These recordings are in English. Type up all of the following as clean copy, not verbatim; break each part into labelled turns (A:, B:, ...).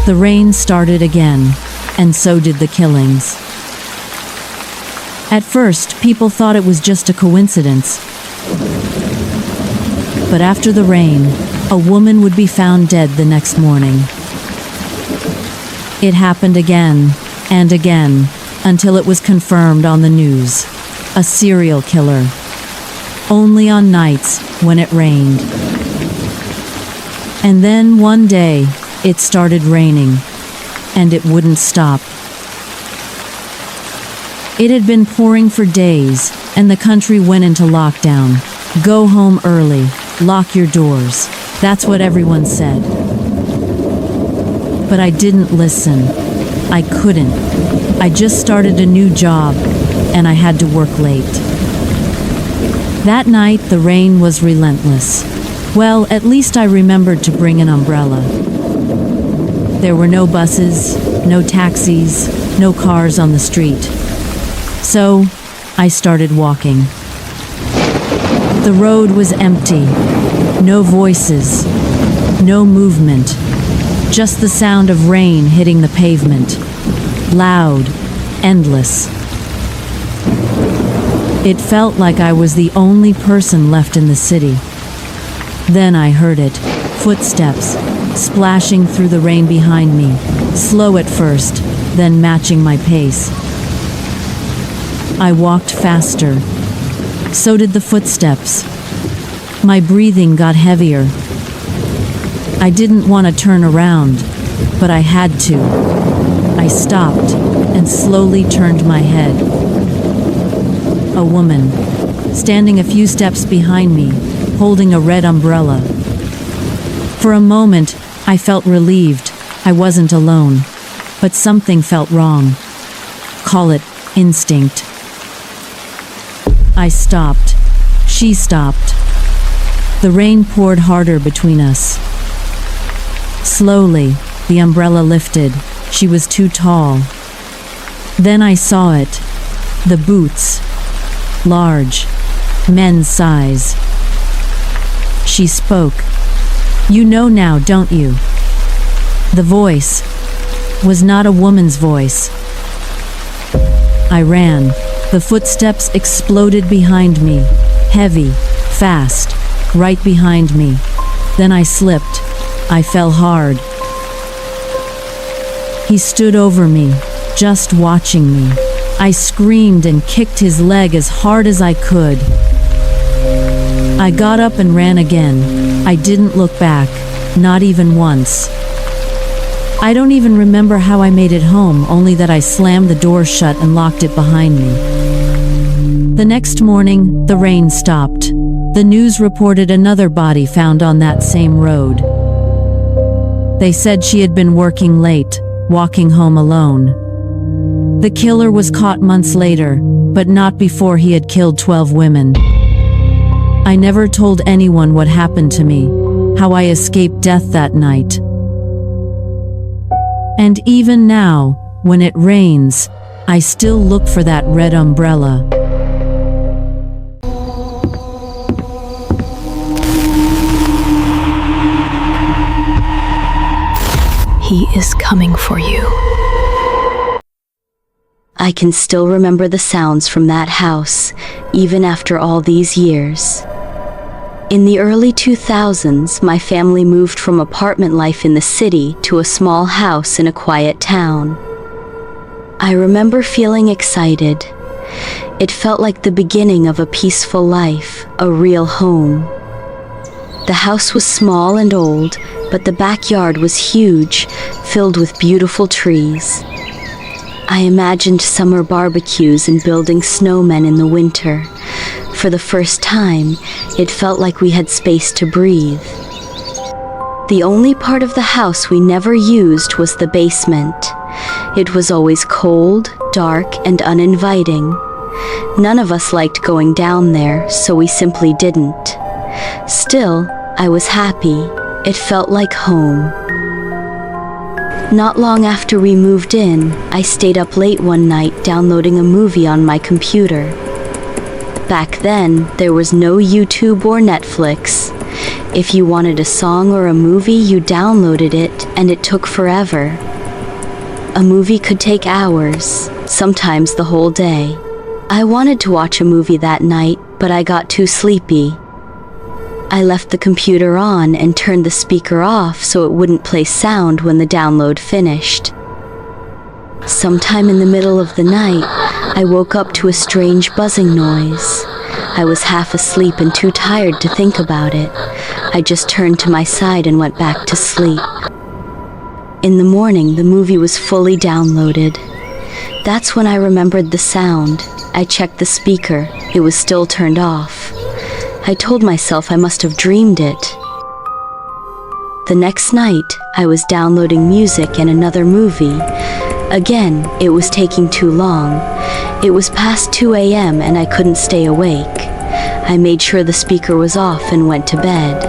A: The rain started again, and so did the killings. At first, people thought it was just a coincidence. But after the rain, a woman would be found dead the next morning. It happened again and again until it was confirmed on the news. A serial killer. Only on nights when it rained. And then one day, it started raining, and it wouldn't stop. It had been pouring for days, and the country went into lockdown. Go home early, lock your doors. That's what everyone said. But I didn't listen. I couldn't. I just started a new job, and I had to work late. That night, the rain was relentless. Well, at least I remembered to bring an umbrella. There were no buses, no taxis, no cars on the street. So, I started walking. The road was empty. No voices. No movement. Just the sound of rain hitting the pavement. Loud. Endless. It felt like I was the only person left in the city. Then I heard it. Footsteps. Splashing through the rain behind me. Slow at first, then matching my pace. I walked faster. So did the footsteps. My breathing got heavier. I didn't want to turn around, but I had to. I stopped and slowly turned my head. A woman, standing a few steps behind me, holding a red umbrella. For a moment, I felt relieved. I wasn't alone, but something felt wrong. Call it instinct. I stopped. She stopped. The rain poured harder between us. Slowly, the umbrella lifted. She was too tall. Then I saw it. The boots. Large. Men's size. She spoke. You know now, don't you? The voice was not a woman's voice. I ran. The footsteps exploded behind me. Heavy, fast, right behind me. Then I slipped. I fell hard. He stood over me, just watching me. I screamed and kicked his leg as hard as I could. I got up and ran again. I didn't look back, not even once. I don't even remember how I made it home, only that I slammed the door shut and locked it behind me. The next morning, the rain stopped. The news reported another body found on that same road. They said she had been working late, walking home alone. The killer was caught months later, but not before he had killed 12 women. I never told anyone what happened to me, how I escaped death that night. And even now, when it rains, I still look for that red umbrella.
B: He is coming for you.
C: I can still remember the sounds from that house, even after all these years. In the early 2000s, my family moved from apartment life in the city to a small house in a quiet town. I remember feeling excited. It felt like the beginning of a peaceful life, a real home. The house was small and old, but the backyard was huge, filled with beautiful trees. I imagined summer barbecues and building snowmen in the winter. For the first time, it felt like we had space to breathe. The only part of the house we never used was the basement. It was always cold, dark, and uninviting. None of us liked going down there, so we simply didn't. Still, I was happy. It felt like home. Not long after we moved in, I stayed up late one night downloading a movie on my computer. Back then, there was no YouTube or Netflix. If you wanted a song or a movie, you downloaded it, and it took forever. A movie could take hours, sometimes the whole day. I wanted to watch a movie that night, but I got too sleepy. I left the computer on and turned the speaker off so it wouldn't play sound when the download finished. Sometime in the middle of the night, I woke up to a strange buzzing noise. I was half asleep and too tired to think about it. I just turned to my side and went back to sleep. In the morning, the movie was fully downloaded. That's when I remembered the sound. I checked the speaker. It was still turned off. I told myself I must have dreamed it. The next night, I was downloading music and another movie. Again, it was taking too long. It was past 2 a.m. and I couldn't stay awake. I made sure the speaker was off and went to bed.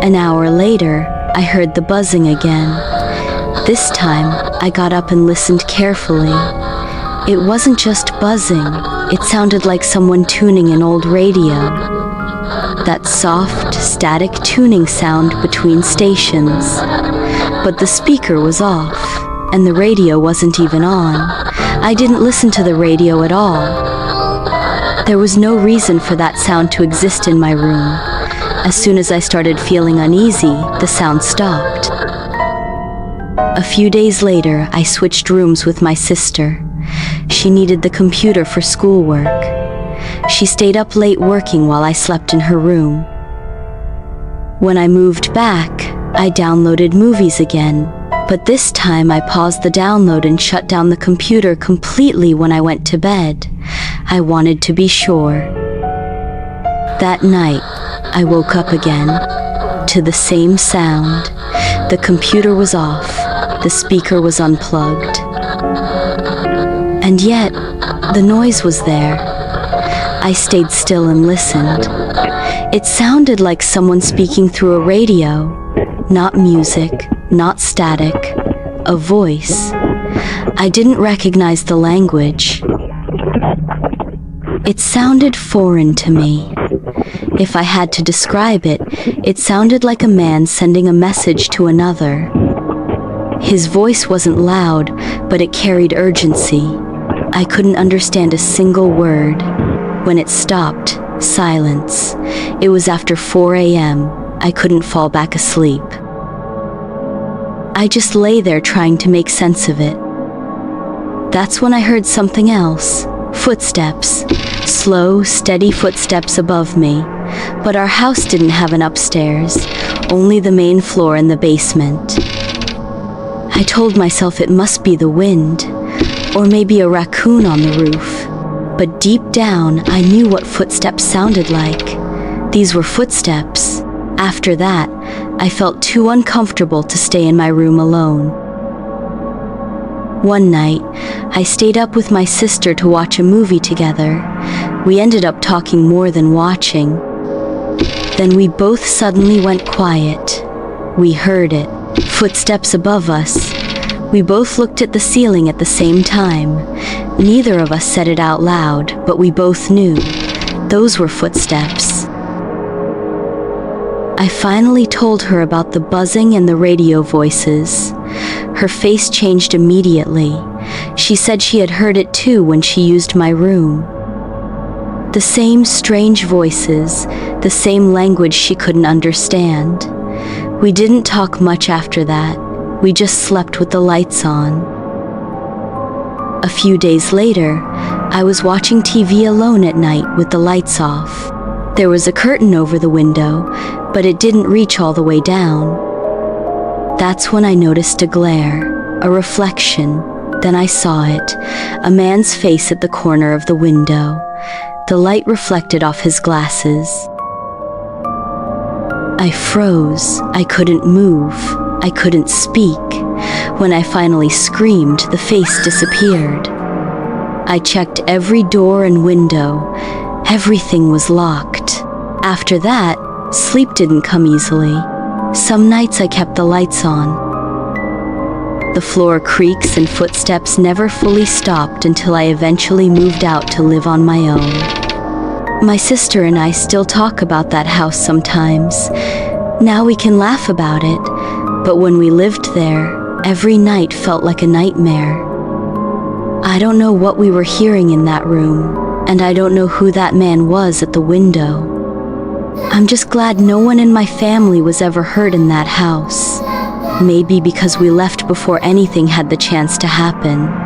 C: An hour later, I heard the buzzing again. This time, I got up and listened carefully. It wasn't just buzzing. It sounded like someone tuning an old radio. That soft, static tuning sound between stations. But the speaker was off, and the radio wasn't even on. I didn't listen to the radio at all. There was no reason for that sound to exist in my room. As soon as I started feeling uneasy, the sound stopped. A few days later, I switched rooms with my sister. She needed the computer for schoolwork. She stayed up late working while I slept in her room. When I moved back, I downloaded movies again, but this time I paused the download and shut down the computer completely when I went to bed. I wanted to be sure. That night, I woke up again, to the same sound. The computer was off, the speaker was unplugged. And yet, the noise was there. I stayed still and listened. It sounded like someone speaking through a radio. Not music, not static, a voice. I didn't recognize the language. It sounded foreign to me. If I had to describe it, it sounded like a man sending a message to another. His voice wasn't loud, but it carried urgency. I couldn't understand a single word. When it stopped, silence. It was after 4 a.m. I couldn't fall back asleep. I just lay there trying to make sense of it. That's when I heard something else. Footsteps. Slow, steady footsteps above me. But our house didn't have an upstairs, only the main floor and the basement. I told myself it must be the wind, or maybe a raccoon on the roof. But deep down, I knew what footsteps sounded like. These were footsteps. After that, I felt too uncomfortable to stay in my room alone. One night, I stayed up with my sister to watch a movie together. We ended up talking more than watching. Then we both suddenly went quiet. We heard it. Footsteps above us. We both looked at the ceiling at the same time. Neither of us said it out loud, but we both knew. Those were footsteps. I finally told her about the buzzing and the radio voices. Her face changed immediately. She said she had heard it too when she used my room. The same strange voices, the same language she couldn't understand. We didn't talk much after that. We just slept with the lights on. A few days later, I was watching TV alone at night with the lights off. There was a curtain over the window, but it didn't reach all the way down. That's when I noticed a glare, a reflection. Then I saw it, a man's face at the corner of the window. The light reflected off his glasses. I froze. I couldn't move. I couldn't speak. When I finally screamed, the face disappeared. I checked every door and window. Everything was locked. After that, sleep didn't come easily. Some nights I kept the lights on. The floor creaks and footsteps never fully stopped until I eventually moved out to live on my own. My sister and I still talk about that house sometimes. Now we can laugh about it, but when we lived there, every night felt like a nightmare. I don't know what we were hearing in that room, and I don't know who that man was at the window. I'm just glad no one in my family was ever hurt in that house. Maybe because we left before anything had the chance to happen.